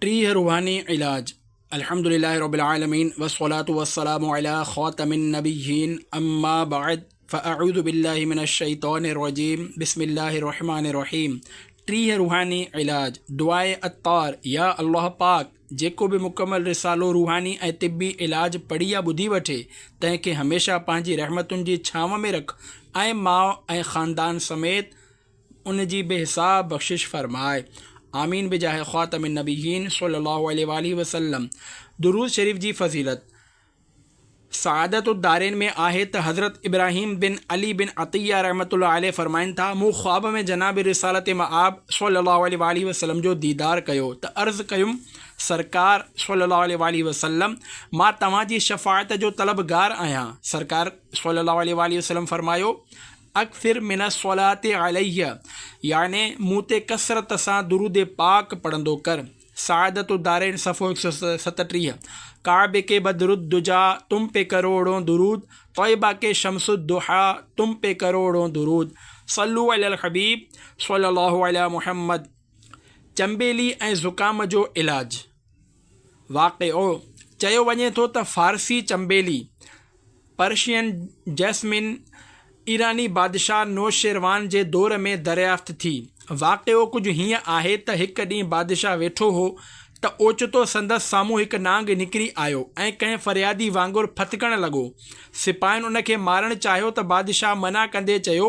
ट्री रूहानी इलाज। अल्हम्दुलिल्लाहि रब्बिल आलमीन वस्सलातु वस्सलामु अला खातमिन नबिय्यीन अम्मा बाद फ़अऊज़ु बिल्लाहि मिनश शैतानिर रजीम बिस्मिल्लाहिर रहमानिर रहीम। ट्री रूहानी इलाज दुआए अत्तार। या अल्लाह पाक जेको भी मुकम्मल रिसालो रूहानी ऐं तिब्बी इलाज पढ़ी या ॿुधी वठे तंहिंखे हमेशा पंहिंजी रहमतुनि जी छांव में रख ऐं माउ ऐं ख़ानदान समेत उन जी बेहिसाब बख़्शिश फरमाए। आमीन बिजाह ख़ातमिन नबिय्यीन सल्लल्लाहु अलैहि वसल्लम। दुरूद शरीफ जी फ़ज़ीलत सआदतुद दारैन में आहे त हज़रत इब्राहीम बिन अली बिन अतिया रहमतुल्लाह अलैह फ़रमाइनि था, मूं ख़्वाब में जनाब रिसालत मआब सल्लल्लाहु अलैहि वसल्लम जो दीदार कयो त अर्ज़ु कयुमि, सरकार सल्लल्लाहु अलैहि वसल्लम, मां तव्हांजी शफ़ाअत जो तलबगार आहियां। सरकार सल्लल्लाहु अलैहि वसल्लम फ़रमायो, अक्सिर मिनस स्वलाति अलैया, याने मूं ते कसरत सां दुरूद पाक पढ़ंदो कर। सआदतुद दारैन सफ़ो 137। काबे के बदरुद्दुजा, तुम पे करोड़ों दुरूद। तौयबा के शम्सुद्दुहा, तुम पे करोड़ों दुरूद। सल्लु अलल हबीब सल्लल्लाहु अलैहि मुहम्मद। चंबेली ऐं ज़ुकाम जो इलाज। वाक़िओ चयो वञे थो त फ़ारसी चंबेली, पर्शियन जैस्मिन ईरानी बादशाह नौशेरवान जे दौर में दरियाफ़्त थी। वाक़िओ कुझु हीअं आहे त हिकु ॾींहुं बादशाह वेठो हो त ओचितो संदसि साम्हूं हिकु नांग निकिरी आयो ऐं कंहिं फ़रियादी वांगुरु फतिकणु लॻो। सिपाहियुनि उन खे मारणु चाहियो त बादशाह मना कंदे चयो,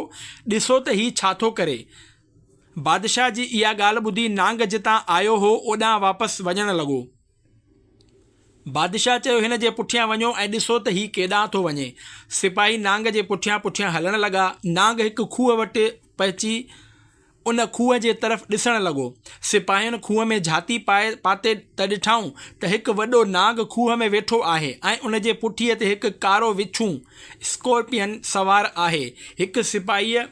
ॾिसो त हीउ छा थो करे। बादशाह जी इहा ॻाल्हि ॿुधी नांग जितां आयो हो ओॾांहुं वापसि वञणु लॻो। बादशाह चयो, हिन जे पुठियां वञो ऐं ॾिसो त हीउ केॾांहुं थो वञे। सिपाही नांग जे पुठियां पुठियां हलणु लॻा। नांग हिकु खूह वटि पहुची उन खूह जे तरफ़ ॾिसणु लॻो। सिपाहियुनि खूह में झाती पाते त ॾिठऊं त हिकु वॾो नांग खूह में वेठो आहे ऐं उन जे पुठीअ ते हिकु कारो विछूं स्कॉर्पियन सवार आहे। हिकु सिपाहीअ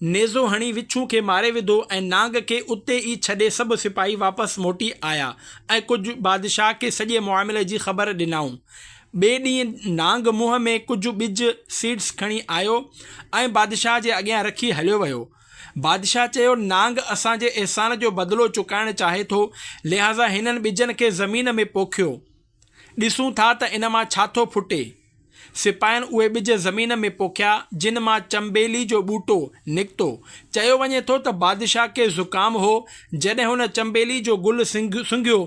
नेज़ो हणी विछूं खे मारे विधो ऐं नांग खे उते ई छॾे सभु सिपाही वापसि मोटी आया ऐं कुझु बादशाह खे सॼे मामले जी ख़बर ॾिनऊं। ॿिए ॾींहुं नांग मुंहं में कुझु ॿिज सीड्स खणी आयो ऐं बादशाह जे अॻियां रखी हलियो वियो। बादशाह चयो, नांग असांजे अहसान जो बदिलो चुकाइणु चाहे थो, लिहाज़ा हिननि ॿिजनि खे ज़मीन में पोखियो, ॾिसूं था त इन मां छा थो फुटे। सिपाहियुनि उहे ॿिज ज़मीन में पोखिया जिन मां चंबेली जो ॿूटो निकितो। चयो वञे थो त बादशाह खे ज़ुकाम हो। जॾहिं हुन चंबेली जो गुल सुंघियो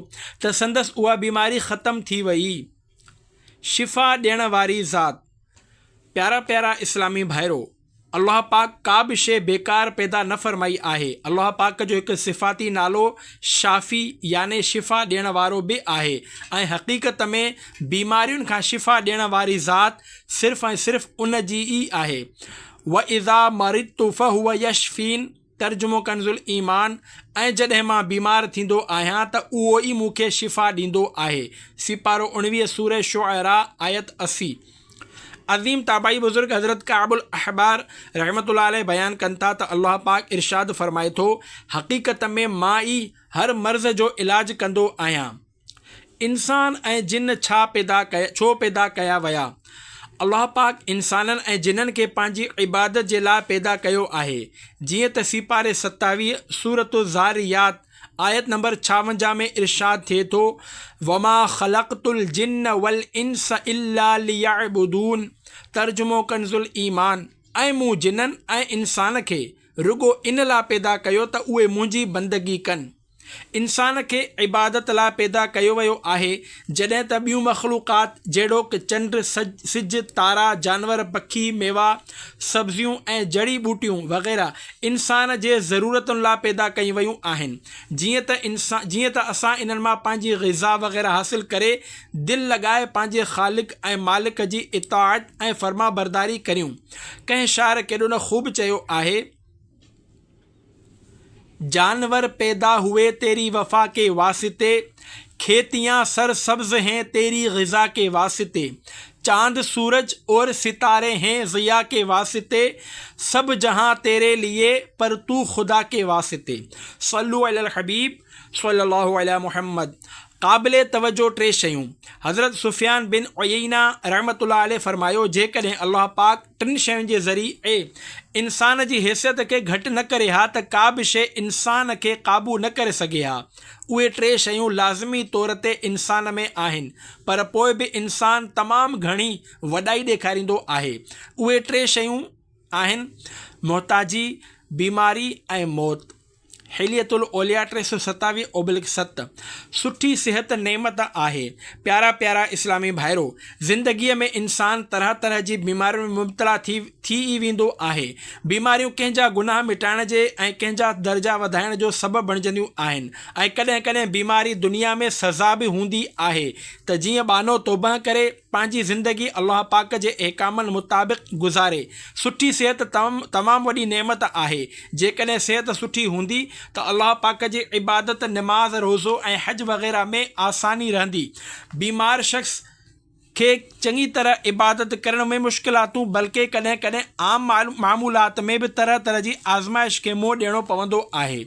त संदसि उहा बीमारी ख़तमु थी वई। शिफ़ा ॾियण वारी ज़ात। प्यारा प्यारा इस्लामी भाइरो, अल्लाह पाक का बि शइ बेकार पैदा न फ़रमाई आहे। अल्लाह पाक जो हिकु सिफ़ाती नालो शाफ़ी याने शिफ़ा ॾियण वारो बि आहे ऐं हक़ीक़त में बीमारियुनि खां शिफ़ा ॾियण वारी ज़ात सिर्फ़ु ऐं सिर्फ़ु उन जी ई आहे। व इज़ा मरिदतु फ़हुव यशफ़ीन, तर्जुमो कंज़ुल ईमान। ऐं जॾहिं मां बीमार थींदो आहियां त उहो ई मूंखे शिफ़ा ॾींदो आहे। सिपारो 19 सूरह शुआरा आयत 80। अज़ीम ताबाई बुज़ुर्ग हज़रत काबुल अहबार रहमतुल्लाह अलैह बयानु कनि था त अल्लाह पाक इरशाद फ़रमाए थो, हक़ीक़त में मां ई हर मर्ज़ जो इलाज कंदो आहियां। इंसान ऐं जिन छो पैदा कया विया? अल्लाह पाक इंसाननि ऐं जिन्हनि खे पंहिंजी इबादत जे लाइ पैदा कयो आहे। जीअं त सिपारे 27 सूरत ज़ारियात आयत नंबर 56 में इरशाद थिए थो, वमा ख़लक़तुल जिन्न वल इंस इल्ला लियअबुदून। तर्जुमो कंज़ुल ईमान। ऐं मूं जिन्हनि ऐं इंसान खे रुगो इन लाइ पैदा कयो त उहे मुंहिंजी बंदगी कनि। इंसान खे इबादत लाइ पैदा कयो वियो आहे, जॾहिं त ॿियूं मख़लूक़ात जहिड़ोकि चंड, सिज, तारा, जानवर, पखी, मेवा, सब्ज़ियूं ऐं जड़ी बूटियूं वग़ैरह इंसान जे ज़रूरतुनि लाइ पैदा कयूं वियूं आहिनि। जीअं त असां इन्हनि मां पंहिंजी ग़िज़ा वग़ैरह हासिल करे दिलि लॻाए पंहिंजे ख़ालिक ऐं मालिक जी इताअत ऐं फ़र्मा बरदारी करियूं। कंहिं शाइर केॾो न ख़ूब चयो आहे, जानवर पैदा हुए तेरी वफ़ा के वास्ते, खेतियाँ सरसब्ज़ हैं तेरी ग़िज़ा के वास्ते, चांद सूरज और सितारे हैं ज़िया के वास्ते, सब जहाँ तेरे लिए पर तू खुदा के वास्ते। सल्लु अलल हबीब सल्लल्लाहु अला मुहम्मद। क़ाबिले तवजो टे शयूं। हज़रत सुफ़ियान बिन उयैना रहमतुल्लाह अलैह फरमायो, जेकॾहिं अल्लाह पाक टिनि शयुनि जे ज़रिए इंसान जी हैसियत खे घटि न करे हा त का बि शइ इंसान खे क़ाबू न करे सघे हा। उहे टे शयूं लाज़मी तौर ते इंसान में आहिनि, पर पोइ बि इंसान तमामु घणी वॾाई ॾेखारींदो आहे। उहे टे शयूं आहिनि मुहताजी, बीमारी ऐं मौत। हिलियतुल औलिया 327/7। सुठी सिहत नेमत आहे। प्यारा प्यारा इस्लामी भाइरो, ज़िंदगीअ में इंसान तरह तरह जी बीमारियुनि में मुब्तला थी ई वेंदो आहे। बीमारियूं कंहिंजा गुनाह मिटाइण जे ऐं कंहिंजा दर्जा वधाइण जो सबबु बणिजंदियूं आहिनि, ऐं कॾहिं कॾहिं बीमारी दुनिया में सज़ा बि हूंदी आहे त जीअं बानो तौबह करे पंहिंजी ज़िंदगी अल्लाह पाक जे अहकामनि मुताबिक़ गुज़ारे। सुठी सिहत तमामु वॾी नेमत आहे। जेकॾहिं सिहत सुठी हूंदी त अल्लाह पाक जी इबादत, नमाज़, रोज़ो ऐं हज वग़ैरह में आसानी रहंदी। बीमार शख़्स खे चङी तरह इबादत करण में मुश्किलातूं, बल्कि कॾहिं कॾहिं आम मामूलात में बि तरह तरह जी आज़माइश खे मुंहुं ॾियणो पवंदो आहे।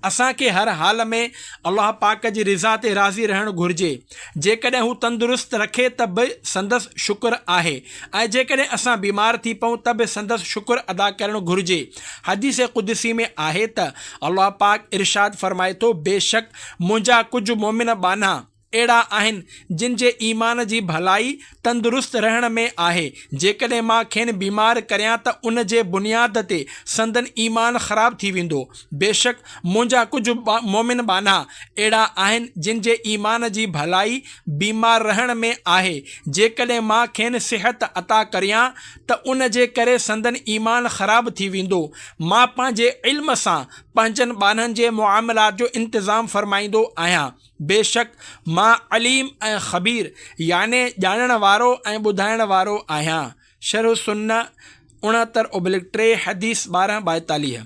असांखे हर हाल में अल्लाह पाक जी रिज़ा ते राज़ी रहणु घुरिजे। जेकॾहिं हू तंदुरुस्त रखे त बि संदसि शुक्र आहे, ऐं जेकॾहिं असां बीमार थी पऊं त बि संदसि शुक्र अदा करणु घुरिजे। हदीस कुदसी में आहे त अल्लाह पाक इरशाद फरमाए थो, बेशक मुंहिंजा कुझु मोमिन बाना अहिड़ा आहिनि जिन जे ईमान जी भलाई तंदुरुस्त रहण में आहे। जेकॾहिं मां खेनि बीमार करियां त उन जे बुनियाद ते संदन ईमान ख़राब थी वेंदो। बेशक मुंहिंजा कुझु मोमिन बाना अहिड़ा आहिनि जिन जे ईमान जी भलाई बीमार रहण में आहे। जेकॾहिं मां खेनि सिहत अता करियां त उन जे करे संदन ईमान ख़राब थी वेंदो। मां पंहिंजे इल्म सां पंहिंजनि बाननि जे मुआमलात जो इंतज़ाम फरमाईंदो आहियां। बेशक मां अलीम ऐं ख़बीर याने ॼाणण वारो ऐं ॿुधाइण वारो आहियां। शरह सुन्ना 69/3 हदीस 12/42।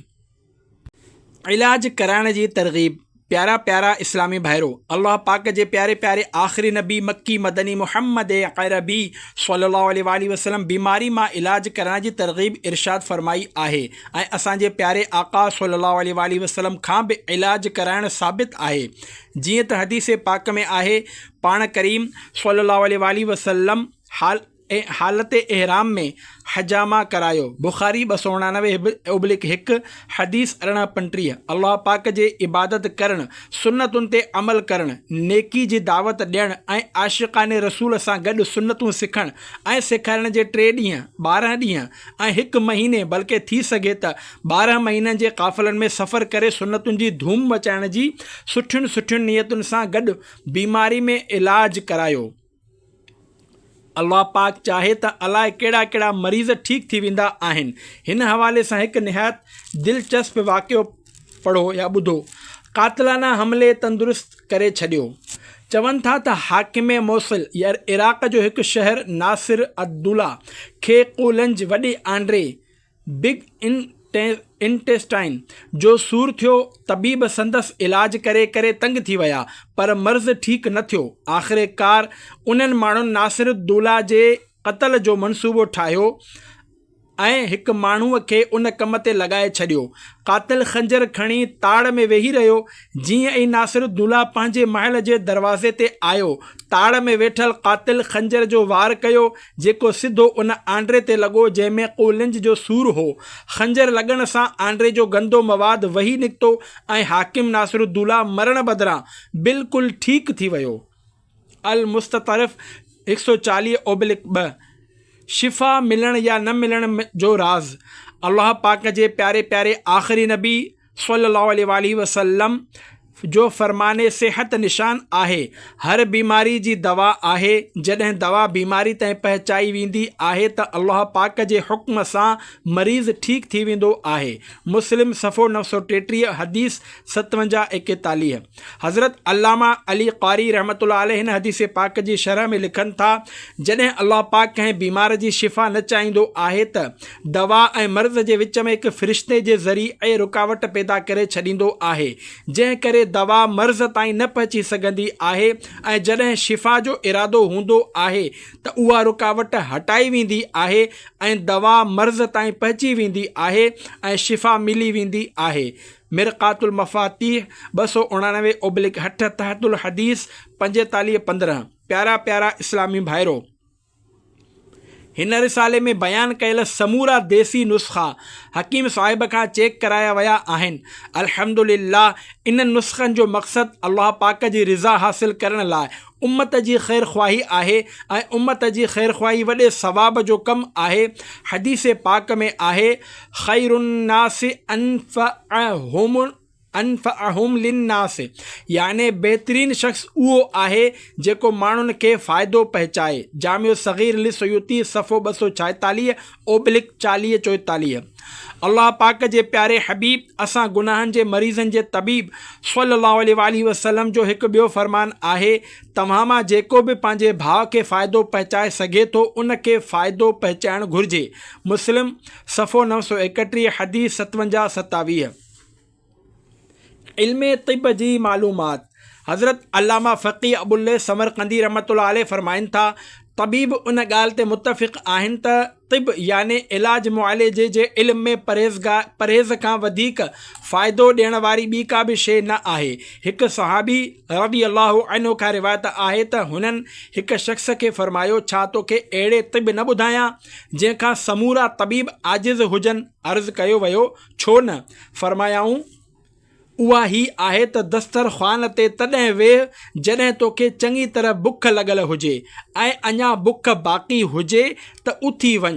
इलाज कराइण जी तरग़ीब। प्यारा प्यारा इस्लामी भाइरो, अल्लाह पाक जे प्यारे प्यारे आख़िरी नबी मक्की मदनी मुहम्मद अरबी सल्लल्लाहु अलैहि वसल्लम बीमारी मां इलाज कराइण जी तरग़ीब इरशाद फरमाई आहे, ऐं असांजे प्यारे आका सल्लल्लाहु अलैहि वसल्लम खां बि इलाज कराइण साबित आहे। जीअं त हदीस पाक में आहे, पाण करीम सल्लल्लाहु अलैहि वसल्लम हालत एहराम में हजामा करायो। बुखारी 299/1 हदीस 1835। अल्लाह पाक जे इबादत करणु, सुन्नतुनि ते अमल करणु, नेकी जी दावत ॾियणु ऐं आशिक़ाने रसूल सां गॾु सुन्नतूं सिखणु ऐं सेखारण जे 3 ॾींहं, 12 ॾींहं ऐं 1 महीने, बल्कि थी सघे त 12 महीननि जे क़ाफ़िलनि में सफ़र करे सुन्नतुनि जी धूम मचाइण जी सुठियुनि सुठियुनि नियतुनि सां गॾु बीमारी में इलाज करायो। अल्लाह पाक चाहे त अलाए कहिड़ा कहिड़ा मरीज़ ठीक थी वेंदा आहिनि। हिन हवाले सां हिकु निहायत दिलचस्प वाक़ियो पढ़ो या ॿुधो। क़ातिलाना हमले तंदुरुस्त करे छॾियो। चवनि था त हाकिम मोसिल इराक़ जो हिकु शहर नासिर अद्दौला खे क़ोलंज वॾे आंड्रे बिग इंटेस्टाइन जो सूरु थियो। तबीब संदसि इलाज करे करे तंग थी विया, पर मर्ज़ ठीकु न थियो। आख़िरकार उन्हनि माण्हुनि नासिर अद्दौला जे क़त्ल जो मनसूबो ठाहियो ऐं हिकु माण्हूअ खे उन कम ते लॻाए छॾियो। क़ातिल खंजर खणी ताड़ में वेही रहियो। जीअं ई नासिर अद्दौला पंहिंजे महल जे दरवाज़े ते आयो, ताड़ में वेठल क़ातिल खंजर जो वार कयो, जेको सिधो उन आंड्रे ते लॻो जंहिंमें क़ोलंज जो सूरु हो। खंजर लॻण सां आंड्रे जो गंदो मवादु वही निकितो ऐं हाकिम नासिर अद्दौला मरण बदिरां बिल्कुलु ठीकु थी वियो। अल मुस्ततरफ़ 140/2। शिफ़ा मिलण या न मिलण जो राज़। अल्लाह पाक जे प्यारे प्यारे आख़िरी नबी सल्लल्लाहु अलैहि वसल्लम जो फ़रमाने सेहत निशान आहे। हर बीमारी जी दवा आहे। जॾहिं दवा बीमारी ताईं पहुचाई वेंदी आहे त अल्लाह पाक जे हुक्म सां मरीज़ ठीक थी वेंदो आहे। मुस्लिम सफ़ो 933 हदीस 57/41। हज़रत अल्लामा अली क़ारी रहमतुल्लाह अलैह हिन हदीस पाक जी शरह में लिखनि था, जॾहिं अल्लाह पाक कंहिं बीमार जी शिफ़ा न चाहींदो आहे त दवा ऐं मर्ज़ जे विच में हिकु फ़रिश्ते जे ज़रिए रुकावट पैदा करे छॾींदो आहे, जंहिं करे दवा मर्ज़ ताईं न पहुची सघंदी आहे। ऐं जॾहिं शिफ़ा जो इरादो हूंदो आहे त उहा रुकावट हटाई वेंदी आहे ऐं दवा मर्ज़ ताईं पहुची वेंदी आहे ऐं शिफ़ा मिली वेंदी आहे। मिरक़ातुल मफ़ातीह 299/8 तहतुल हदीस 4515। प्यारा प्यारा इस्लामी भाइरो, हिन रिसाले में बयानु कयल समूरा देसी नुस्ख़ा हकीम साहिब खां चेक कराया विया आहिनि। अल्हम्दुलिल्लाह, इन नुस्ख़नि जो मक़सदु अल्लाह पाक जी रिज़ा हासिल करण लाइ उम्मत जी ख़ैर ख़्वाही आहे ऐं उम्मत जी ख़ैर ख़्वाही वॾे सवाब जो कमु आहे। हदीस पाक में आहे, ख़ैरुन्नासि अनफ़अहुम लिन्नास, याने बहितरीन शख़्स उहो आहे जेको माण्हुनि खे फ़ाइदो पहुचाए। जामिउ सग़ीर लिसयूती सफ़ो 246/40-44। अल्लाह पाक जे प्यारे हबीब असां गुनाहनि जे मरीज़नि जे तबीब सल्लल्लाहु अलैहि वसल्लम जो हिकु ॿियो फ़रमान आहे, तव्हां मां जेको बि पंहिंजे भाउ खे फ़ाइदो पहुचाए सघे थो उन खे फ़ाइदो पहुचाइणु घुरिजे। मुस्लिम सफ़ो 931 हदीस 57-27। इल्मे तिब जी मालूमात। हज़रत अल्लामा फ़क़ी अबुल्ले समरकंदी रहमतुल्लाह अलैह फ़रमाइनि था, तबीब उन ॻाल्हि ते मुतफ़िक़ आहिनि त तिब याने इलाज मुआलिजे जे इल्म में परहेज़ खां वधीक फ़ाइदो ॾियण वारी ॿी का बि शइ न आहे। हिकु सहाबी रज़ी अल्लाहु अन्हु खां रिवायत आहे त हुननि हिकु शख़्स खे फ़रमायो, छा तोखे अहिड़े तिब न ॿुधायां जंहिंखां समूरा तबीब आजिज़ हुजनि? अर्ज़ु कयो वियो, छो न? फ़रमायाऊं, उहा ही आहे त दस्तरख़्वान ते तॾहिं वेह जॾहिं तोखे चङी तरह बुख लॻल हुजे ऐं अञा बुख बाक़ी हुजे त उथी वञ।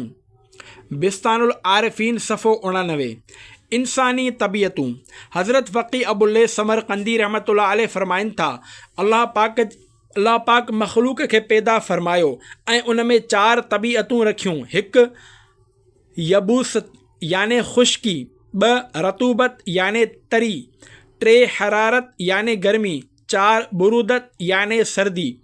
बिस्तानुल आरिफ़ीन सफ़ो 89। इंसानी तबियतूं। हज़रत फ़क़ी अबुल्ले समरकंदी रहमतुल्लाह अलैह फ़रमाइनि था, अल्लाह पाक मख़लूक़ खे पैदा फ़रमायो ऐं उन में 4 तबियतूं रखियूं। 1 यबूस याने ख़ुश्की, 2 रतूबत याने तरी, 3 हरारत याने गर्मी, 4 बुरूदत याने सर्दी।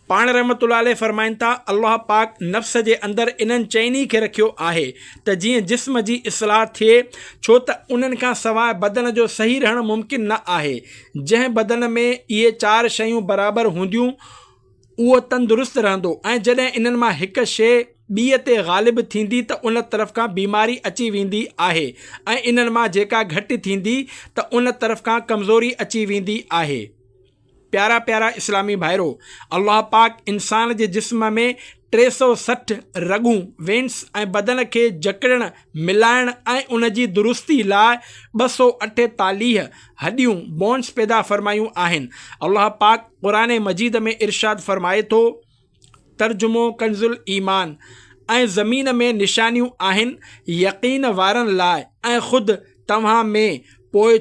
पाण रहमतुल्लाह अलैह फ़रमाइनि था, अल्लाह पाक नफ़्स जे अंदरि इन्हनि चइनी खे रखियो आहे त जीअं जिस्म जी इस्लाह थिए, छो त उन्हनि खां सवाइ बदन जो सही रहणु मुमकिन न आहे। जंहिं बदन में इहे 4 शयूं बराबरि हूंदियूं उहो तंदुरुस्त रहंदो ऐं जॾहिं इन्हनि मां हिकु शइ ॿीअ ते ग़ालिब थींदी त उन तरफ़ खां बीमारी अची वेंदी आहे ऐं इन्हनि मां जेका घटि थींदी त उन तरफ़ खां कमज़ोरी अची वेंदी आहे। प्यारा प्यारा इस्लामी भाइरो, अल्लाह पाक इंसान जे जिस्म में 360 रगूं वेंस ऐं बदन खे जकड़ण मिलाइण ऐं उन जी दुरुस्ती लाइ 248 हॾियूं बोन्स पैदा फ़रमायूं आहिनि। अल्लाह पाक क़ुरान मजीद में इरशाद फ़रमाए थो, तर्जुमो कंज़ुल ईमान, ऐं ज़मीन में निशानियूं आहिनि यकीन वारनि लाइ ऐं ख़ुदि तव्हां में, पोइ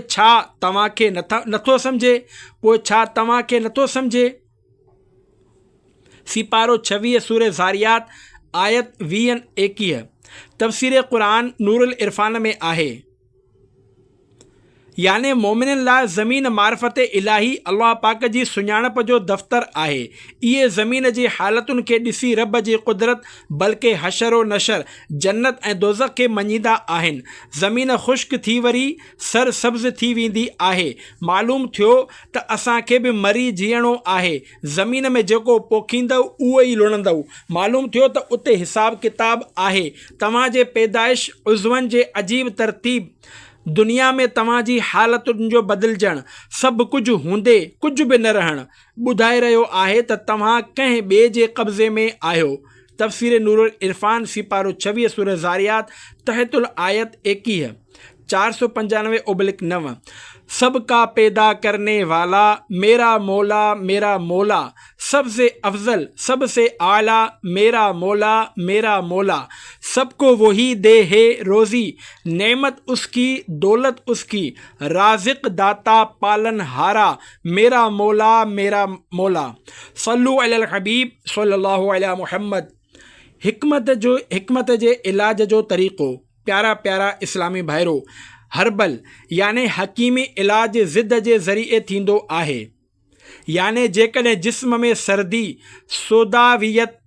छा तव्हांखे नथो सम्झे? सिपारो 26 सूरह ज़ारियात आयत 20-21। तफ़सीर क़ुरान नूरुल इरफ़ान में आहे, याने मोमिननि लाइ ज़मीन मारिफ़त इलाही अल्लाह पाक जी सुञाणप जो दफ़्तर आहे। इहे ज़मीन जी हालतुनि खे ॾिसी रब जी क़ुदरत बल्कि हशर व नशर, जन्नत ऐं दोज़ख खे मञींदा आहिनि। ज़मीन ख़ुश्क थी वरी सरसब्ज़ थी वेंदी आहे। मालूम थियो त असांखे बि मरी जीअणो आहे। ज़मीन में जेको पोखींदव उहो ई लुणंदव। मालूम थियो त उते हिसाब किताब आहे। तव्हांजे पैदाइश उज़वनि जे अजीब तरतीब, दुनिया में तव्हांजी हालतुनि जो बदिलजणु, सभु कुझु हूंदे कुझु बि न रहणु ॿुधाए रहियो आहे त तव्हां कंहिं ॿिए जे कब्ज़े में आहियो। तफ़सीर नूरुल इरफ़ान सिपारो 26 सूरह ज़ारियात तहतुल आयत 21। 495/9। सबका पैदा करने वाला मेरा मौला, सबसे अफजल सबसे आला मेरा मौला, सबको वही दे है रोज़ी, नेमत उसकी दौलत उसकी, राज़िक दाता पालन हारा मेरा मौला। सल्लु अलल हबीब सल्लल्लाहु अलैहि मुहम्मद। हिकमत जे इलाज जो तरीक़ो। प्यारा प्यारा इस्लामी भाइरो, हर्बल याने हकीमी इलाज ज़िद जे ज़रिए थींदो आहे। याने जेकॾहिं जिस्म में सर्दी, सोदावियत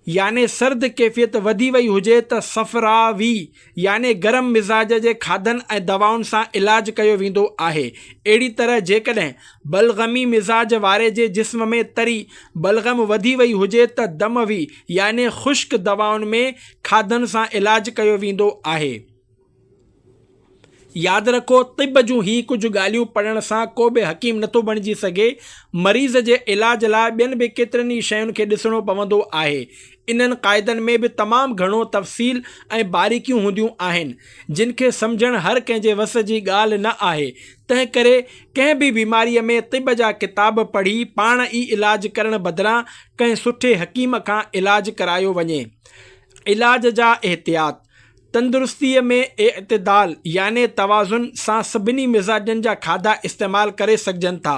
याने सर्द कैफ़ियत वधी वई हुजे त सफ़रावी याने गरम मिज़ाज जे खाधनि ऐं दवाउनि सां इलाज कयो वेंदो आहे। अहिड़ी तरह जेकॾहिं बलग़मी मिज़ाज वारे जे जिस्म में तरी बलग़म वधी वई हुजे त दमवी याने ख़ुश्क दवाउनि में खाधनि सां इलाज कयो वेंदो आहे। यादि रखो, तिब जूं ही कुझु ॻाल्हियूं पढ़ण सां को बि हकीम नथो बणिजी सघे। मरीज़ जे इलाज लाइ ॿियनि बि केतिरनि ई शयुनि खे ॾिसणो पवंदो आहे। इन्हनि क़ाइदनि में बि तमामु घणो तफ़सील ऐं बारीकियूं हूंदियूं आहिनि, जिन खे सम्झणु हर कंहिंजे वस जी ॻाल्हि न आहे। तंहिं करे कंहिं बि बीमारीअ में तिब जा किताब पढ़ी पाण ई इलाज करण बदिरां कंहिं सुठे हकीम खां इलाज करायो वञे। इलाज जा एहतियात: तंदुरुस्तीअ में इतदाल याने तवाज़ुन सां सभिनी मिज़ाजनि जा खाधा इस्तेमालु करे सघजनि था,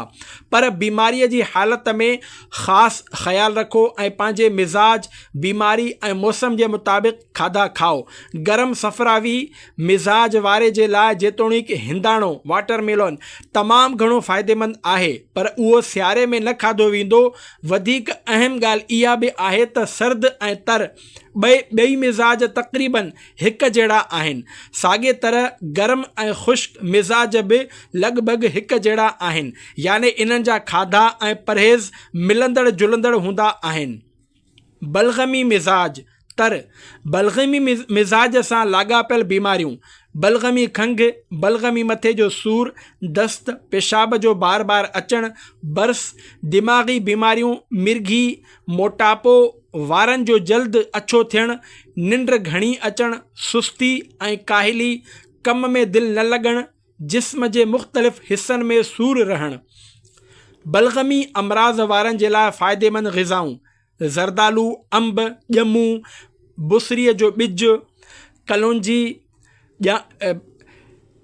पर बीमारीअ जी हालत में ख़ासि ख़्यालु रखो ऐं पंहिंजे मिज़ाज, बीमारी ऐं मौसम जे मुताबिक़ खाधा खाओ। गरम सफ़रावी मिज़ाज वारे जे लाइ जेतोणीकि हिंदाणो वाटरमेलोन तमामु घणो फ़ाइदेमंद आहे, पर उहो सियारे में न खाधो वेंदो। वधीक अहम ॻाल्हि इहा बि आहे त सर्द ऐं तर ॿई मिज़ाज तक़रीबन हिक जहिड़ा आहिनि। साॻे तरह गरम ऐं ख़ुश्क मिज़ाज बि लॻभॻि हिक जहिड़ा आहिनि, याने इन्हनि जा खाधा ऐं परहेज़ मिलंदड़ जुलंदड़ हूंदा आहिनि। बलग़मी मिज़ाज तर बलग़मी मिज़ाज सां लाॻापियल बीमारियूं: बलग़मी खंघि, बलग़मी मथे जो सूर, दस्त, पेशाब जो बार बार अचणु, बर्स, दिमाग़ी बीमारियूं, मिर्गी, मोटापो, वारनि जो जल्द अछो थियणु, निंड घणी अचणु, सुस्ती ऐं काहिली, कम में दिलि न लॻणु, जिस्म जे मुख़्तलिफ़ हिस्सनि में सूर रहणु। बलग़मी अमराज़ वारनि जे लाइ फ़ाइदेमंद ग़िज़ाऊं: ज़रदालू, अंब, ॼमूं, बुसरीअ जो ॿिज, कलौंजी,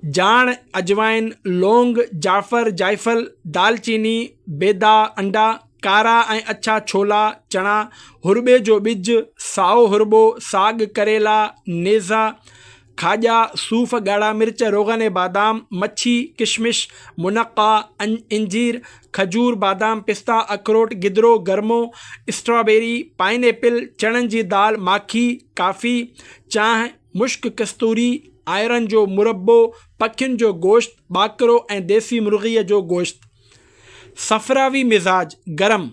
जाण, अजवाइन, लौंग, जाफ़र, जायफल, दालचीनी, बेदा, अंडा, कारा ऐं अछा छोला, चणा, हुरबे जो ॿिज, साओ हुरबो, साग, करेला, नेज़ा, खाॼा, सूफ़, ॻाढ़ा मिर्च, रोगन बादाम, मच्छी, किशमिश, मुनक्का, इंजीर, खजूर, बादाम, पिस्ता, अखरोट, गिदरो, गरमो, स्ट्रॉबेरी, पाइनएप्पल, चणनि जी दाल, माखी, काफ़ी, चांहि, मुश्क, कस्तूरी, आयरन जो मुरब्बो, पखियुनि जो गोश्त, ॿाकरो ऐं देसी मुर्गीअ जो गोश्त। सफ़रावी मिज़ाज गरम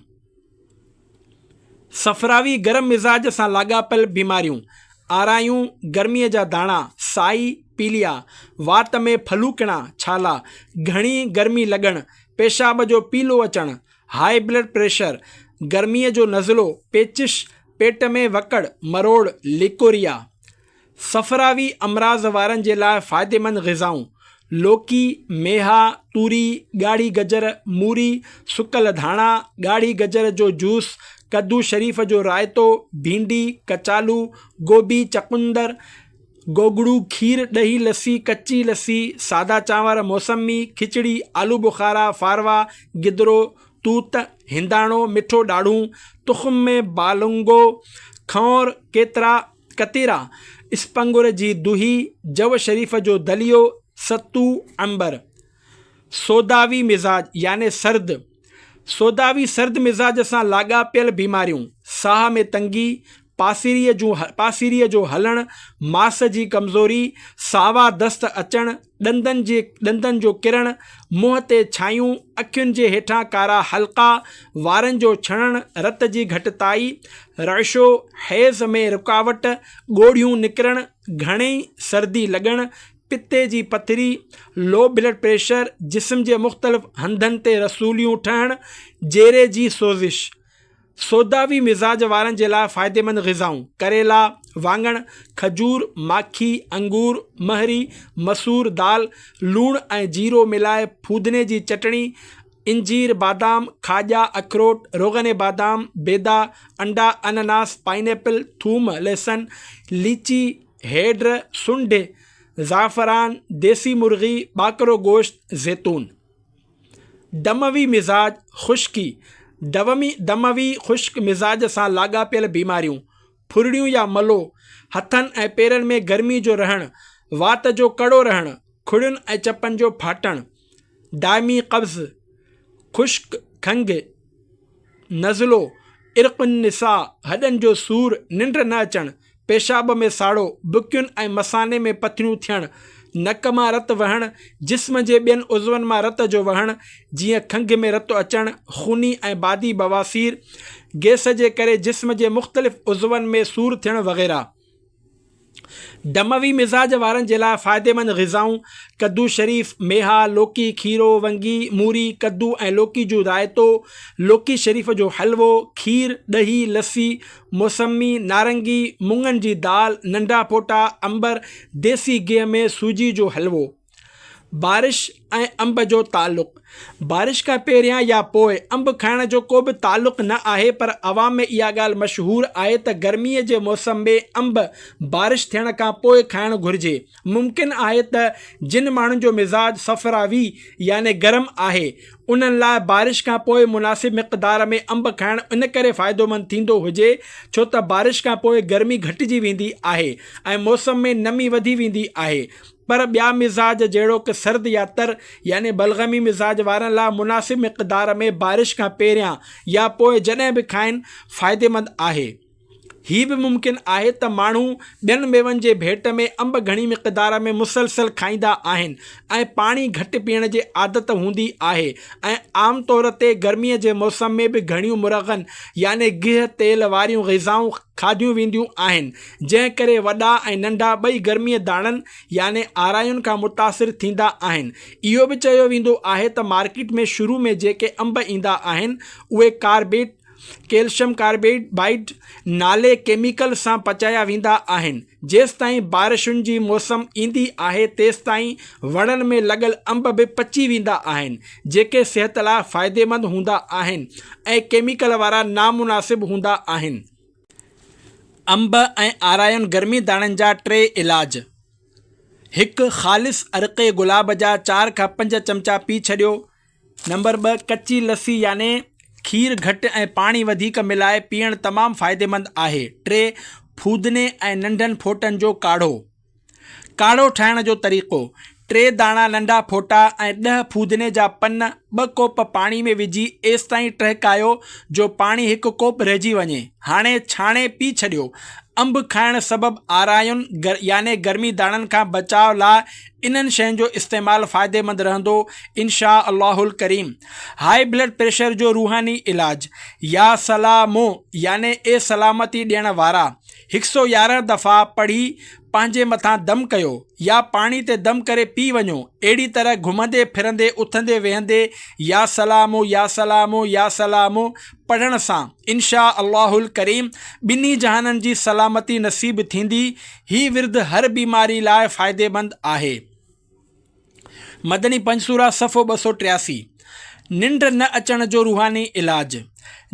सफ़रावी गरम मिज़ाज सां लाॻापियल बीमारियूं: आरायूं, गर्मीअ जा दाणा, साई, पीलिया, वात में फलूकणा, छाला, घणी गर्मी लॻणु, पेशाब जो पीलो अचणु, हाई ब्लड प्रेशर, गर्मीअ जो नज़लो, पेचिश, पेट में वकड़, मरोड़, लिकोरिया। सफ़रावी अमराज़ वारनि जे लाइ फ़ाइदेमंद ग़िज़ाऊं: लौकी, मेहा, तूरी, ॻाढ़ी गजर, मूरी, सुकल धाणा, ॻाढ़ी गजर जो जूस, कद्दू शरीफ़ जो रायतो, भिंडी, कचालू, गोभी, चकुंदर, गोगड़ू, खीर, ॾही, लस्सी, कच्ची लस्सी, सादा चांवर, मौसमी, खिचड़ी, आलू बुखारा, फारवा, गिदरो, तूत, हिंदाणो, मिठो ॾाढ़ूं, तुख़ुम में बालुंगो, खौर, कतीरा, स्पंगुर जी दुही, जव शरीफ़ जो दलियो, सत्तू, अंबर। सोदावी मिज़ाज याने सर्द सोदावी सर्द मिज़ाज सां लाॻापियल बीमारियूं: साह में तंगी, पासीरीअ जो हलणु, मास जी कमज़ोरी, सावा दस्त अचणु, ॾंदनि जो किरणु, मुंहं ते छायूं, अखियुनि जे हेठां कारा हल्का, वारनि जो छणणु, रत जी घटिताई, रशो, हैज़ में रुकावट, ॻोढ़ियूं निकिरणु, घणेई सर्दी लॻणु, पिते जी पथरी, लो ब्लड प्रेशर, जिस्म जे मुख़्तलिफ़ हंधनि ते रसूलियूं ठहणु, जेरे जी सोज़िश। सोदावी मिज़ाज वारनि जे लाइ फ़ाइदेमंद ग़िज़ाऊं: करेला, वाङण, खजूर, माखी, अंगूर, महरी, मसूर दाल, लूणु ऐं जीरो मिलाए फूदने जी चटणी, इंजीर, बादाम, खाॼा, अखरोट, रोगन बादाम, बेदा, अंडा, अनानास, पाइनएप्पल, थूम, लहसुन, लीची, हेड्र, सुंढ, ज़ाफ़रान, देसी मुर्गी, ॿाकरो गोश्त, जैतून। दमवी मिज़ाज ख़ुश्की दमवी ख़ुश्क मिज़ाज सां लाॻापियल बीमारियूं: फुरड़ियूं या मलो, हथनि ऐं पेरनि में गर्मी जो रहणु, वात जो कड़ो रहणु, खुड़ियुनि ऐं चपनि जो फाटणु, दाइमी कब्ज़, ख़ुश्क खंघि, नज़लो, इर्क़ुन निसा, हॾनि जो सूर, निंड न अचणु, पेशाब में साड़ो, बुकियुनि ऐं मसाने में पथरियूं थियणु, नक मां रत वहणु, जिस्म जे ॿियनि उज़वनि मां रत जो वहणु, जीअं खंघि में रत अचणु, खूनी ऐं बादी बवासीर, गैस जे करे जिस्म जे मुख़्तलिफ़ उज़वनि में सूर थियणु वग़ैरह। दमवी मिज़ाज वारनि जे लाइ फ़ाइदेमंद ग़िज़ाऊं कद्दू शरीफ़, मेहा, लौकी, खीरो, वंगी, मूरी, कद्दू ऐं लौकी जो रायतो, लौकी शरीफ़ जो हलवो, खीर, ॾही, लस्सी, मौसमी, नारंगी, मुङनि जी दाल, नंढा फोटा, अंबर, देसी गिह में सूजी जो हलवो। बारिश ऐं अंब जो ताल्लुक़। बारिश खां पहिरियां या पोइ अंब खाइण जो को बि ताल्लुक़ न आहे, पर अवाम में इहा ॻाल्हि मशहूरु आहे त गर्मीअ जे मौसम में अंब बारिश थियण खां पोइ खाइणु घुरिजे। मुमकिन आहे त जिन माण्हुनि जो मिज़ाज सफ़रावी याने गरम आहे उन्हनि लाइ बारिश खां पोइ मुनासिब मिक़दार में अंब खाइणु इन करे फ़ाइदेमंद थींदो हुजे छो त बारिश खां पोइ गर्मी घटिजी वेंदी आहे ऐं मौसम में नमी वधी वेंदी आहे। पर ॿिया मिज़ाज जहिड़ो कि सर्द या तर यानी बलगमी मिज़ाज वारनि लाइ मुनासिब मिक़दार में बारिश खां पहिरियां या पोइ जॾहिं बि खाइनि फ़ाइदेमंद आहे। हीअ बि मुमकिन आहे त माण्हू ॿियनि मेवनि जे भेट में अंब घणी मिक़दार में मुसलसल खाईंदा आहिनि ऐं पाणी घटि पीअण जी आदत हूंदी आहे ऐं आम तौर ते गर्मीअ जे मौसम में बि घणियूं मुरगन यानी गिह तेल वारियूं ग़िज़ाऊं खाधियूं वेंदियूं आहिनि, जंहिं करे वॾा ऐं नंढा ॿई गर्मीअ दाणनि यानी आरायुनि खां मुतासिर थींदा आहिनि। इहो बि चयो वेंदो आहे त मार्केट में शुरू में जेके अंब ईंदा आहिनि उहे कार्बेट कैल्शियम कार्बाइड नाले केमिकल सां पचाया वेंदा आहिनि। जेसि ताईं बारिशुनि जी मौसम ईंदी आहे तेसि ताईं वणनि में लॻल अंब बि पची वेंदा आहिनि जेके सिहत लाइ फ़ाइदेमंद हूंदा आहिनि ऐं केमिकल वारा नामुनासिब हूंदा आहिनि। अंब ऐं आरायुनि गर्मी दाणनि जा 3 इलाज। 1 ख़ालिस अरक़े गुलाब जा 4 खां 5 चमचा पी छॾियो। नंबर 2 कच्ची लस्सी याने खीर घटि ऐं पाणी वधीक मिलाए पीअणु तमामु फ़ाइदेमंद आहे। 3 फूदने ऐं नंढनि फोटनि जो काढ़ो। काढ़ो ठाहिण जो तरीक़ो। 3 दाणा नंढा फोटा ऐं 10 फूदने जा पन 2 कोप पाणी में विझी एसि ताईं टहिकायो जो पाणी 1 कोप रहिजी वञे। हाणे छाणे पी छॾियो। अंब खाइण सबबि आरायुनि याने गर्मी दाणनि खां बचाव लाइ इन्हनि शयुनि जो इस्तेमालु फ़ाइदेमंद रहंदो इंशा अल्लाहुल करीम। हाई ब्लड प्रेशर जो रूहानी इलाज। या सलामो याने ए सलामती ॾियण वारा 111 दफ़ा पढ़ी पंहिंजे मथां दम कयो या पाणी ते दम करे पी वञो। अहिड़ी तरह घुमंदे फिरंदे उथंदे वेहंदे या सलामो या सलामो या सलामो पढ़ण सां इंशा अल्लाहुल करीम ॿिन्ही जहाननि जी सलामती नसीब थींदी। ही विर्द हर बीमारी लाइ फ़ाइदेमंद आहे। मदनी पंजसूरा सफ़ो 283। निंड न अचण जो रूहानी इलाज।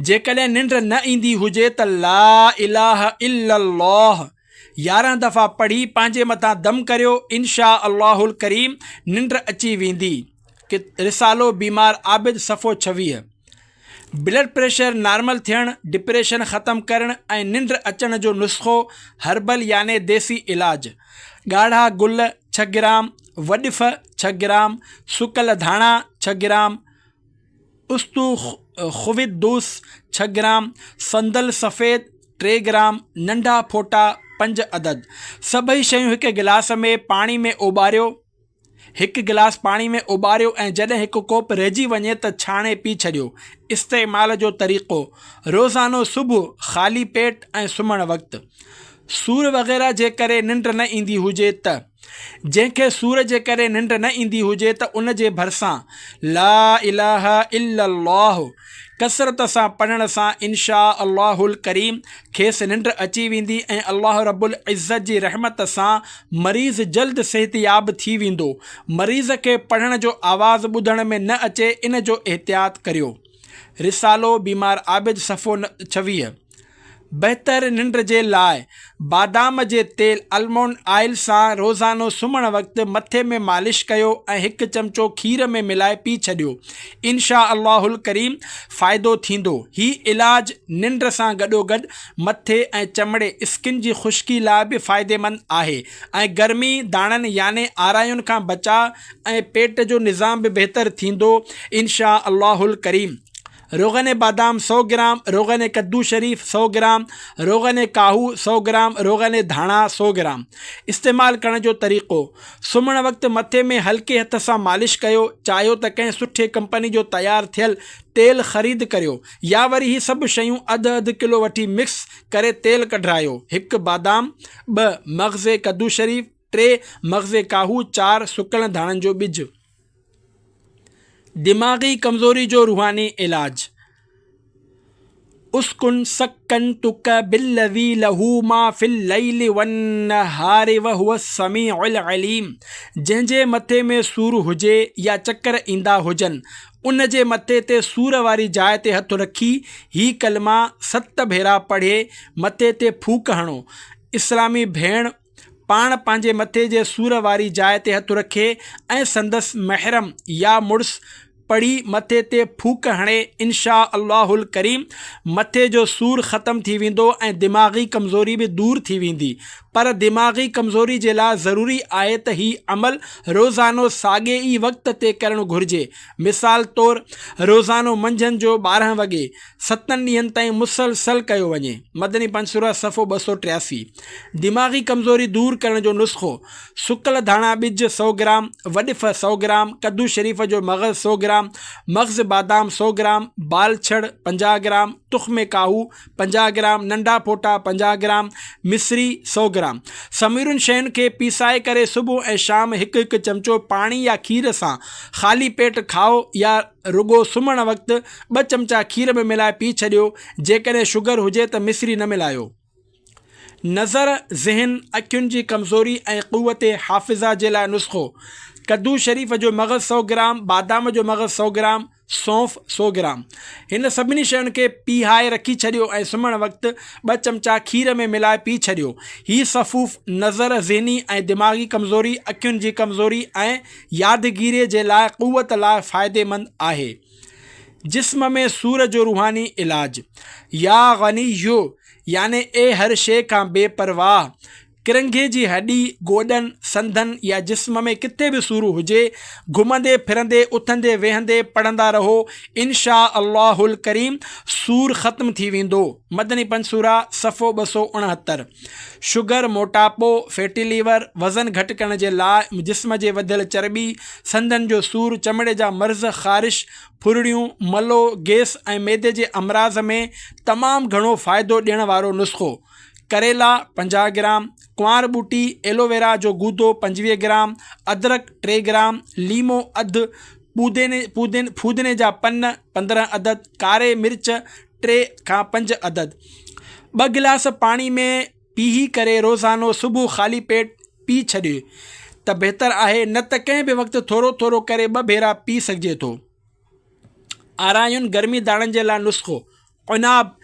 जेकॾहिं निंड न ईंदी हुजे त ला इलाहा इल्लल्लाह 11 दफ़ा पढ़ी पंहिंजे मथां दम करियो। इंशा अल्लाहुल करीम निंड अची वेंदी। कि रिसालो बीमार आबिद सफ़ो 26। ब्लड प्रेशर नॉर्मल थियण, डिप्रेशन ख़त्म करण ऐं निंड अचण जो नुस्ख़ो हर्बल याने देसी इलाज। ॻाढ़ा गुल 6 ग्राम, वॾिफ 6 ग्राम, सुकल धाणा 6 ग्राम, उस्तु खुविदूस 6 ग्राम, संदल सफ़ेद 3 ग्राम, नंढा फोटा 5 अदद। सभई शयूं 1 गिलास में पाणी में उॿारियो। 1 गिलास पाणी में उॿारियो ऐं जॾहिं 1 कोप रहिजी वञे त छाणे पी छॾियो। इस्तेमाल जो तरीक़ो। रोज़ानो सुबुह ख़ाली पेट ऐं सुम्हण वक़्तु। सूर वग़ैरह जे करे निंड न ईंदी हुजे त जंहिंखे सूर जे करे निंड न ईंदी हुजे त उन जे भरिसां ला इलाहा इल्लल्लाह कसरत सां पढ़ण सां इंशा अल्लाहुल करीम खेसि निंड अची वेंदी ऐं अल्लाह रब्बुल इज़्ज़त जी रहमत सां मरीज़ जल्द सेहतयाब थी वेंदो। मरीज़ खे पढ़ण जो आवाज़ु ॿुधण में न अचे इन जो एहतियात करियो। रिसालो बीमार आबिद सफ़ो 26। बहितर निंड जे लाइ बादाम जे तेल आलमंड ऑयल सां रोज़ानो सुम्हण वक़्तु मथे में मालिश कयो ऐं 1 चमचो खीर में मिलाए पी छॾियो। इंशा अल्लाहुल करीम फ़ाइदो थींदो। ही इलाज निंड सां गॾोगॾु मथे ऐं चमड़े स्किन जी ख़ुश्की लाइ बि फ़ाइदेमंद आहे ऐं गर्मी दाणनि याने आरायुनि खां बचाव ऐं पेट जो निज़ाम बि बहितर थींदो इंशा अल्लाहुल करीम। रोगन बादाम 100 ग्राम, रोगन कद्दू शरीफ 100 ग्राम, रोगन काहू 100 ग्राम, रोगन धाणा 100 ग्राम। इस्तेमालु करण जो तरीक़ो: सुम्हण वक़्तु मथे में हल्के हथ सां मालिश कयो। चाहियो त कंहिं सुठे कंपनी जो तयारु थियल तेल ख़रीद करियो या वरी ही सभु शयूं अधु किलो वठी मिक्स करे तेल कढायो। 1 बादाम, 2 मग़ज़ कद्दू शरीफ, 3 मग़ज़ काहू, 4 सुकल धाणनि जो ॿिज। दिमाग़ी कमज़ोरी जो रूहानी इलाज: उसकुन सक्कन तुक बिल्लज़ी लहू मा फिल लैलि वन्नहारि व हुव समीउल अलीम। जंहिंजे मथे में सूरु हुजे या चक्कर ईंदा हुजनि, उन जे मथे ते सूर वारी जाइ ते हथु रखी ही कलमा 7 भेरा पढ़े मथे ते फूक हणो। इस्लामी भेण पाण पंहिंजे मथे जे सूर वारी जाइ ते हथु रखे ऐं संदसि महरम या मुड़ुस पढ़ी मथे ते फूक हणे, इंशा अल्लाहुल करीम मथे जो सूर ख़त्म थी वेंदो ऐं दिमाग़ी कमज़ोरी बि दूर थी वेंदी। पर दिमाग़ी कमज़ोरी जे लाइ ज़रूरी आहे त ही अमल रोज़ानो साॻे ई वक़्त ते करणु घुरिजे। मिसाल तौरु रोज़ानो मंझंदि जो 12 वॻे 7 ॾींहंनि ताईं मुसलसल कयो वञे। मदनी पंचसूरा सफ़ो 283। दिमाग़ी कमज़ोरी दूर करण जो नुस्ख़ो: सुकल धाणा ॿिज 100 ग्राम, वॾिफ 100 ग्राम, कद्दू शरीफ़ जो मग़ज़ 100 ग्राम, मग़ज़ बादाम 100 ग्राम, बाल छड़ 50 ग्राम, तुख़्म काहू 50 ग्राम, नंढा फोटा 50 ग्राम, मिस्री 100 ग्राम। समीरुनि शयुनि खे पीसाए करे सुबुह ऐं शाम 1-1 चमचो पाणी या खीर सां ख़ाली पेट खाओ या रुगो सुम्हण वक़्तु 2 चमचा खीर में मिलाए पी छॾियो। जेकॾहिं शुगर हुजे त मिस्री न मिलायो। नज़र, ज़हन, अखियुनि जी कमज़ोरी ऐं क़ुव्वत हाफ़िज़ा जे लाइ नुस्ख़ो: कद्दू शरीफ़ जो मग़ज़ 100 ग्राम, बादाम जो मग़ज़ 100 ग्राम, सौंफ 100 ग्राम। हिन सभिनी शयुनि खे पीहाए रखी छॾियो ऐं सुम्हण वक़्तु 2 चमचा खीर में मिलाए पी छॾियो। हीअ सफ़ूफ़ नज़र, ज़हनी ऐं दिमाग़ी कमज़ोरी, अखियुनि जी कमज़ोरी ऐं यादगिरीअ जे लाइ क़ुव्वत लाइ फ़ाइदेमंद आहे। जिस्म में सूर जो रूहानी इलाज: या ग़नियो याने ए हर शइ खां बेपरवाह, किरंगे जी हॾी, गोॾनि, संधनि या जिस्म में किथे बि सूरु हुजे, घुमंदे फिरंदे उथंदे वेहंदे पढ़ंदा रहो, इंशा अल्लाहुल करीम सूर ख़त्म थी वेंदो। मदनी पंचसूरा सफ़ो 269। शुगर, मोटापो, फैटी लीवर, वज़न घटि करण जे लाइ, जिस्म जे वधियल चर्बी, संधनि जो सूर, चमड़े जा मर्ज़, ख़ारिश, फुरड़ियूं, मलो, गैस ऐं मैदे जे अमराज़ में तमामु घणो फ़ाइदो ॾियण वारो नुस्ख़ो: करेला 50 ग्राम, कुंवार ॿूटी एलोवेरा जो गूदो 25 ग्राम, अदरक 3 ग्राम, लीमो अधु, फूदने जा पन 15 अदद, कारे मिर्च 3 खां 5 अदद। 2 गिलास पाणी में पीही करे रोज़ानो सुबुह ख़ाली पेट पी छॾियो त बहितर आहे, न त कंहिं बि वक़्तु थोरो थोरो करे 2 भेरा पी सघिजे थो। आरायुनि गर्मी दाणनि जे लाइ नुस्ख़ो: उनाब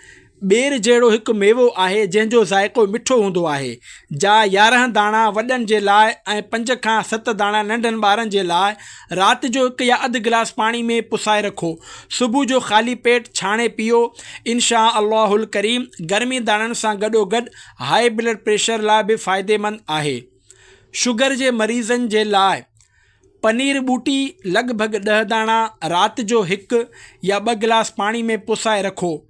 ॿेर जहिड़ो हिकु मेवो आहे जंहिंजो ज़ाइक़ो मिठो हूंदो आहे। जा 11 दाणा वॾनि जे लाइ ऐं 5 खां 7 दाणा नंढनि ॿारनि जे लाइ राति जो 1 या अधु गिलास पाणी में पुसाए रखो। सुबुह जो ख़ाली पेट छाणे पीओ। इंशा अल्लाहुल करीम गर्मी दाणनि सां गॾोगॾु हाई ब्लड प्रेशर लाइ बि फ़ाइदेमंद आहे। शुगर जे मरीज़नि जे लाइ पनीर ॿूटी लॻभॻि 10 दाणा राति जो 1 या 2 गिलास पाणी में पुसाए रखो।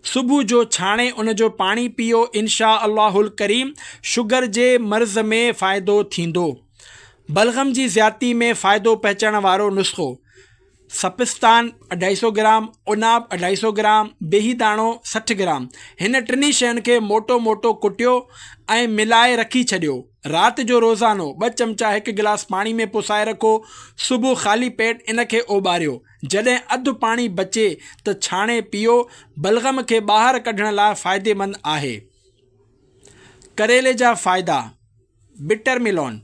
सुबुह जो छाणे उन जो पाणी पीओ। इंशा अल्लाहुल करीम शुगर जे मर्ज़ में फ़ाइदो थींदो। बलगम जी ज़्यादती में फ़ाइदो पहुचाइण वारो नुस्ख़ो: सपिस्तान 250 ग्राम, उनाब 250 ग्राम, बेही दाणो 60 ग्राम। हिन टिनी शयुनि खे मोटो मोटो कुटियो ऐं मिलाए रखी छॾियो। राति जो रोज़ानो 2 चमचा 1 गिलास पाणी में पुसाए रखो। सुबुह ख़ाली पेट इन खे ओॿारियो। जॾहिं अधु पाणी बचे त छाणे पीओ। बलगम खे ॿाहिरि कढण लाइ फ़ाइदेमंद आहे। करेले जा फ़ाइदा: बिटर मिलोन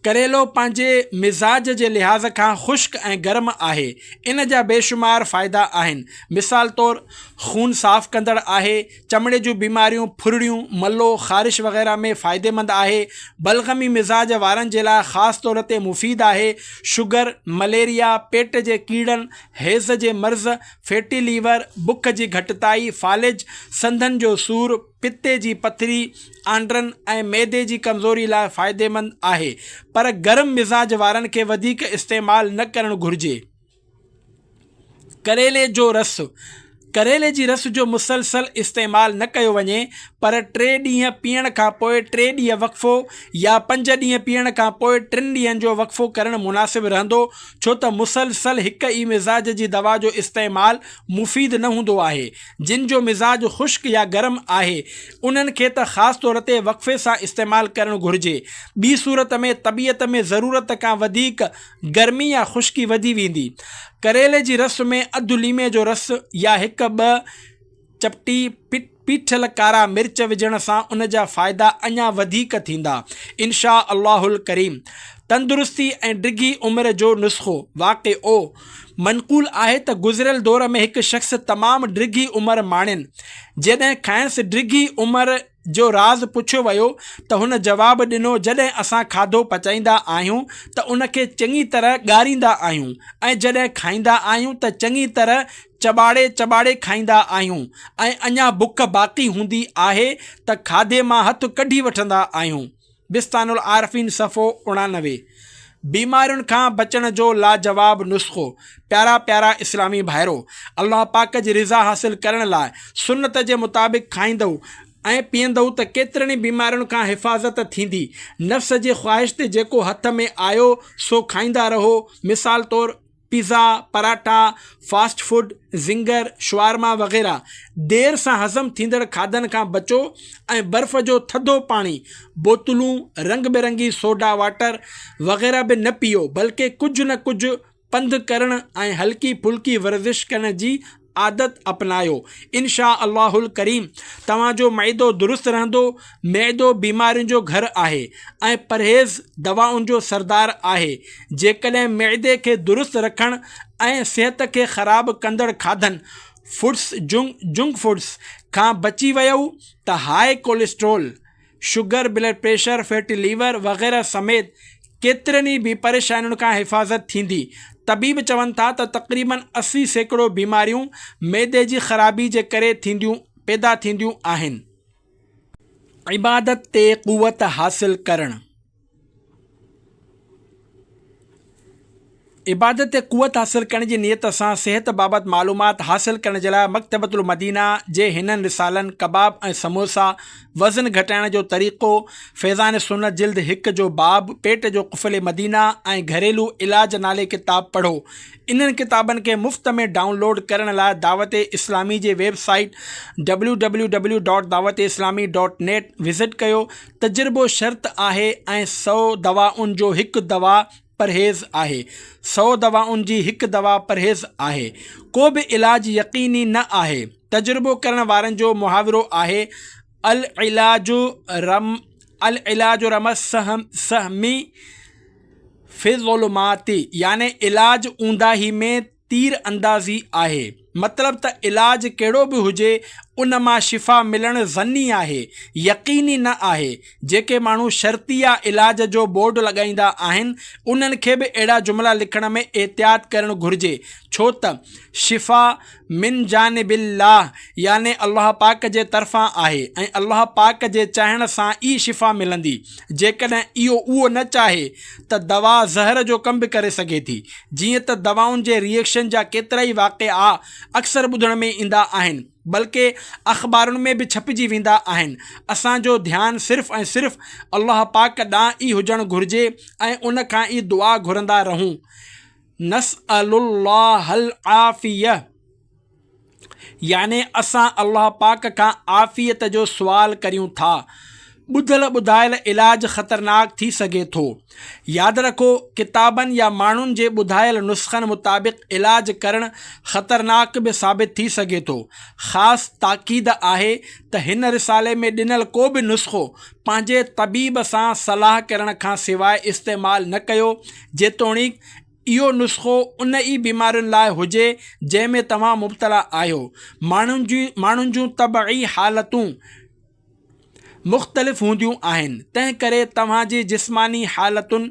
करेलो पंहिंजे मिज़ाज जे लिहाज़ खां ख़ुश्क ऐं गर्म आहे। इन जा बेशुमार फ़ाइदा आहिनि। मिसाल तौरु खून साफ़ कंदड़ आहे, चमड़े जूं बीमारियूं, फुरड़ियूं, मलो, ख़ारिश वग़ैरह में फ़ाइदेमंद आहे। बलगमी मिज़ाज वारनि जे लाइ ख़ासि तौर ते मुफ़ीद आहे। शुगर, मलेरिया, पेट जे कीड़नि, हैज़ जे मर्ज़, फैटी लीवर, बुख जी घटिताई, फालिज, संधनि जो सूर, पिते जी पथरी, आंड्रनि ऐं मैदे जी कमज़ोरी लाइ फ़ाइदेमंद आहे। पर गर्म मिज़ाज वारनि खे वधीक इस्तेमालु न करणु घुरिजे। करेले जी रस जो मुसलसल इस्तेमालु न कयो वञे, पर 3 ॾींहं पीअण खां पोइ 3 ॾींहं वक़फ़ो या 5 ॾींहं पीअण खां पोइ 3 ॾींहंनि जो वक़फ़ो करणु मुनासिबु रहंदो, छो त मुसलसल हिक ई मिज़ाज जी दवा जो इस्तेमालु मुफ़ीद न हूंदो आहे। जिन जो मिज़ाज ख़ुश्क या गरम आहे उन्हनि खे त ख़ासि तौर ते वक़फ़े सां इस्तेमालु करणु घुरिजे। ॿी सूरत में तबियत में ज़रूरत खां वधीक गर्मी या ख़ुश्की वधी वेंदी। करेले जी रस में अधु लीमे जो रस या 1-2 चपटी पीठल कारा मिर्च विझण सां उन जा फ़ाइदा अञा वधीक थींदा इंशा अल्लाहुल करीम। तंदुरुस्ती ऐं डिघी उमिरि जो नुस्ख़ो। वाक़िओ मनक़ूल आहे त गुज़िरियल दौर में हिकु शख़्स तमामु डिघी उमिरि माणियुनि। जॾहिं खंयसि डिघी उमिरि जो राज़ पुछियो वियो त हुन जवाबु ॾिनो, जॾहिं असां खाधो पचाईंदा आहियूं त उनखे चङी तरह ॻारींदा आहियूं, ऐं जॾहिं खाईंदा आहियूं त चङी तरह चबाड़े खाईंदा आहियूं, ऐं अञा बुख बाक़ी हूंदी आहे त खाधे मां हथु कढी वठंदा आहियूं। बिस्तानुल आरफ़ीन सफ़ो 99। बीमारियुनि खां बचण जो लाजवाब नुस्ख़ो। प्यारा इस्लामी भाइरो, अल्लाह पाक जी रिज़ा हासिल करण लाइ सुन्नत जे मुताबिक़ खाईंदव ऐं पीअंदव त केतिरनि ई बीमारियुनि खां हिफ़ाज़त थींदी। नफ़्स जे ख़्वाहिश ते जेको हथ में आयो सो खाईंदा रहो। मिसाल तौरु pizza, paratha, fast food, Zinger, shawarma वग़ैरह। देर सां हज़म थींदड़ खाधनि खां बचो ऐं बर्फ़ जो थधो पाणी, बोतलूं, रंग बिरंगी सोडा वाटर वग़ैरह बि न पीओ, बल्कि कुझु न कुझु पंधु करण ऐं हल्की फुल्की वर्जिश करण जी आदत अपनायो। इंशा अल्लाहुल करीम तव्हांजो मइदो दुरुस्त रहंदो। मैदो बीमारियुनि जो घर आहे ऐं परहेज़ दवाउनि जो सरदार आहे। जेकॾहिं मैदे खे दुरुस्त रखण ऐं सिहत खे ख़राब कंदड़ खाधनि जंक फूड्स खां बची वियो त high cholesterol, sugar, blood pressure, fatty liver वग़ैरह समेत केतिरनि ई बि परेशानियुनि खां हिफ़ाज़त थींदी। तबीब चवनि था त तक़रीबन 80% बीमारियूं मैदे जी ख़राबी जे करे पैदा थींदियूं आहिनि। इबादत ते क़ुवत हासिल करणु। इबादत ते क़ुवत हासिल करण जी नियत सां सिहत बाबति मालूमात हासिल करण जे लाइ मकतबतुल मदीना जे हिननि रिसालनि कबाब ऐं समोसा, वज़न घटाइण जो तरीक़ो, फैज़ान सुन्नत जिल्द 1 जो बाब, पेट जो क़ुफ़ल मदीना ऐं घरेलू इलाज नाले किताब पढ़ो। इन्हनि किताबनि खे मुफ़्त में डाउनलोड करण लाइ दावत इस्लामी जे वेबसाइट www.dawat-islami.net विज़िट कयो। तजुर्बो शर्त आहे ऐं 100 दवाउनि जो हिकु दवा परहेज़ आहे। 100 दवाउनि जी हिकु दवा परहेज़ आहे। को बि इलाज यकीनी न आहे। तजुर्बो करण वारनि जो मुहावरो आहे, अल इलाजु रमस सहमी फ़िज़ुलुमाती, यानी इलाज ऊंदाही में तीर अंदाज़ी आहे। मतिलब त इलाज कहिड़ो बि हुजे उन मां शिफ़ा मिलणु ज़न्नी आहे, यकीनी न आहे। जेके माण्हू शर्तिया इलाज जो बोर्ड लॻाईंदा आहिनि उन्हनि खे बि अहिड़ा जुमिला लिखण में एहतियात करणु घुरिजे, छो त शिफ़ा मिन जानिबिल्लाह, यानी अल्लाह पाक जे तरफ़ां आहे ऐं अल्लाह पाक जे चाहण सां ई शिफ़ा मिलंदी। जेकॾहिं उहो न चाहे त दवा ज़हर जो कम बि करे सघे थी। जीअं त दवाउनि जे रिएक्शन जा केतिरा ई वाक़िआ अक्सर ॿुधण में ईंदा आहिनि, बल्कि अख़बारुनि में बि छपिजी वेंदा आहिनि। असांजो ध्यानु सिर्फ़ु ऐं सिर्फ़ु अल्लाह पाक ॾांहुं ई हुजणु घुरिजे ऐं उन खां ई दुआ घुरंदा रहूं। नसअलुल्लाहल आफ़िया, यानी असां अल्लाह पाक खां आफ़ियत जो सुवाल करियूं था। ॿुधल ॿुधायल इलाज ख़तरनाक थी सघे थो। यादि रखो, किताबनि या माण्हुनि जे ॿुधायल नुस्ख़नि मुताबिक़ इलाज करणु ख़तरनाक बि साबित थी सघे थो। ख़ासि ताक़ीद आहे त हिन रिसाले में ॾिनल को बि नुस्ख़ो पंहिंजे तबीब सां सलाह करण खां सवाइ इस्तेमालु न कयो, जेतोणीकि इहो नुस्ख़ो उन ई बीमारियुनि लाइ हुजे जंहिं में तव्हां मुब्तला आहियो। माण्हुनि जूं तबई हालतूं मुख़्तलिफ़ हूंदियूं आहिनि, तंहिं करे तव्हांजी जिस्मानी हालतुनि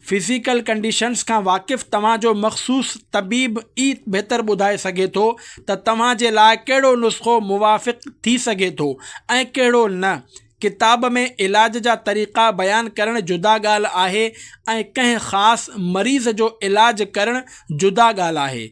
फिज़िकल कंडीशन्स खां वाक़िफ़ तव्हांजो मख़सूस तबीब ई बहितर ॿुधाए सघे थो त तव्हांजे लाइ कहिड़ो नुस्ख़ो मुवाफ़िक़ थी सघे थो ऐं कहिड़ो न। किताब में इलाज जा तरीक़ा बयानु करणु जुदा ॻाल्हि आहे ऐं कंहिं ख़ासि मरीज़ जो इलाज करणु जुदा ॻाल्हि आहे।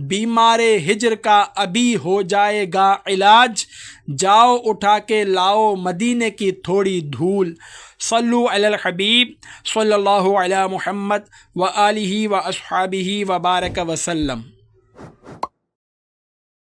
बीमारे हिजर का अभी हो जाएगा इलाज, जाओ उठा के लाओ मदीने की थोड़ी धूल। सल्लु अलल हबीब सल्लल्लाहु अला मुहम्मद व आलिहि व अस्हाबिहि व बारक वसल्लम।